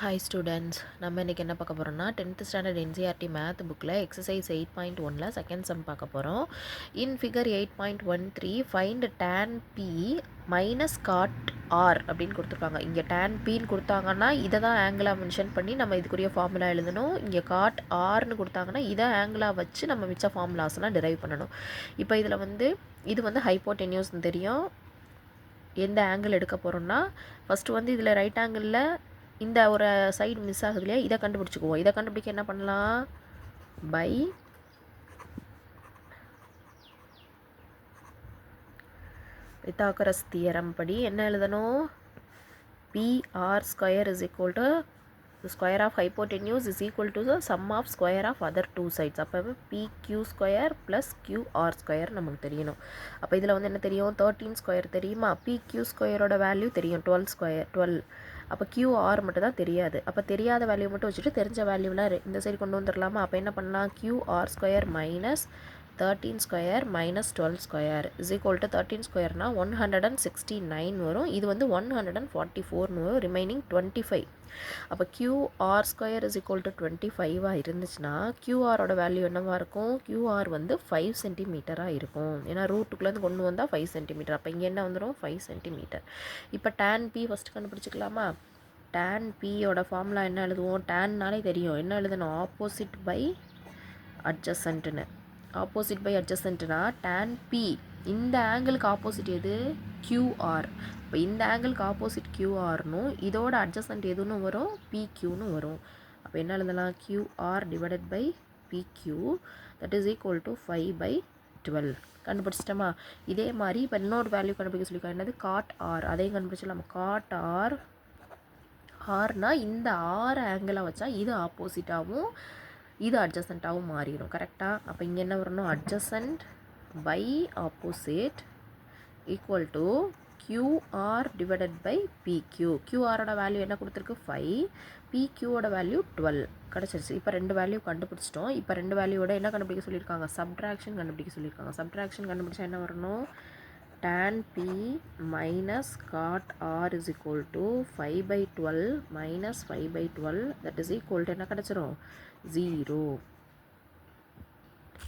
Hi students, நம்ம இன்றைக்கி என்ன பார்க்க போகிறோம்னா 10th ஸ்டாண்டர்ட் என்சிஆர்டி மேத் புக்கில் எக்ஸசைஸ் 8.1 செகண்ட் சம் பார்க்க போகிறோம். In figure 8.13 find tan p minus cot R அப்படின்னு கொடுத்துருக்காங்க. இங்கே tan pன்னு கொடுத்தாங்கன்னா இதை தான் ஆங்கிளாக மென்ஷன் பண்ணி நம்ம இதுக்குரிய ஃபார்முலா எழுதணும். இங்கே காட் ஆர்னு கொடுத்தாங்கன்னா இதை ஆங்கிளாக வச்சு நம்ம மிச்ச ஃபார்முலாஸ்லாம் டிரைவ் பண்ணணும். இப்போ இதில் இது வந்து ஹைப்போடென்யூஸ்னு தெரியும். எந்த ஆங்கிள் எடுக்க போகிறோம்னா ஃபஸ்ட்டு இதில் ரைட் ஆங்கிளில் இந்த ஒரு சைடு மிஸ் ஆகுது இல்லையா, இதை கண்டுபிடிச்சிக்குவோம். இதை கண்டுபிடிக்க என்ன பண்ணலாம், பை பித்தாகரஸ் தியரம் படி என்ன எழுதணும், PR square is equal to square of hypotenuse is equal to the sum of square of other two sides. அப்போ PQ square plus QR square நமக்கு தெரியணும். அப்போ இதில் என்ன தெரியும், 13 ஸ்கொயர் தெரியுமா, PQ ஸ்கொயரோட வேல்யூ தெரியும் 12. அப்போ QR மட்டும் தான் தெரியாது. அப்போ தெரியாத வேல்யூ மட்டும் வச்சுட்டு தெரிஞ்ச வேல்யூலாம் இந்த சைடு கொண்டு வந்துடலாமா. அப்போ என்ன பண்ணலாம், QR square minus 13 square minus 12 square is equal to 13 ஸ்கொயர்னால் 169 வரும். இது 144 வரும். ரிமைனிங் 25. அப்போ QR square is equal to 25 இருந்துச்சுன்னா QRோட வேல்யூ என்னவா இருக்கும், QR 5 சென்டிமீட்டராக இருக்கும். ஏன்னா ரூட்டுக்குள்ளேருந்து கொண்டு வந்தால் 5 சென்டிமீட்டர். அப்போ இங்கே என்ன வந்துடும், 5 சென்டிமீட்டர். இப்போ tan p ஃபஸ்ட்டு கண்டுபிடிச்சிக்கலாமா. tan pயோட ஃபார்முலா என்ன எழுதுவோம், tanனாலே தெரியும் என்ன எழுதணும், ஆப்போசிட் பை அட்ஜசன்ட்னு. ஆப்போசிட் பை அட்ஜசன்ட்னா tan p இந்த ஆங்கிளுக்கு ஆப்போசிட் எது, QR. இப்போ இந்த ஆங்கிளுக்கு ஆப்போசிட் QRனும் இதோட அட்ஜசன்ட் எதுன்னு வரும், PQன்னு வரும். அப்போ என்ன எழுதலாம், QR divided by PQ that is equal to 5/12. கண்டுபிடிச்சிட்டோமா. இதே மாதிரி இப்போ இன்னொரு வேல்யூ கண்டுபிடிக்க சொல்லியிருக்கோம், என்னது காட் ஆர். அதையும் கண்டுபிடிச்சிடலாம். காட் ஆர்னா இந்த ஆர் ஆங்கிளை வச்சா இது ஆப்போசிட்டாகவும் இது அட்ஜசண்ட்டாகவும் மாறிடும். கரெக்டாக. அப்போ இங்கே என்ன வரணும், adjacent by opposite equal to QR divided by PQ. QRோட வேல்யூ என்ன கொடுத்துருக்கு, 5. PQவோட வேல்யூ 12 கிடச்சிருச்சு. இப்போ ரெண்டு வேல்யூ கண்டுபிடிச்சிட்டோம். இப்போ ரெண்டு வேல்யூவோட என்ன கண்டுபிடிக்க சொல்லியிருக்காங்க, சப்ட்ராக்ஷன் கண்டுபிடிக்க சொல்லியிருக்காங்க. சப்ட்ராக்ஷன் கண்டுபிடிச்சா என்ன வரணும், tan p minus cot r is equal to 5/12 minus 5/12 that is equal to என்ன கிடச்சிரும், 0.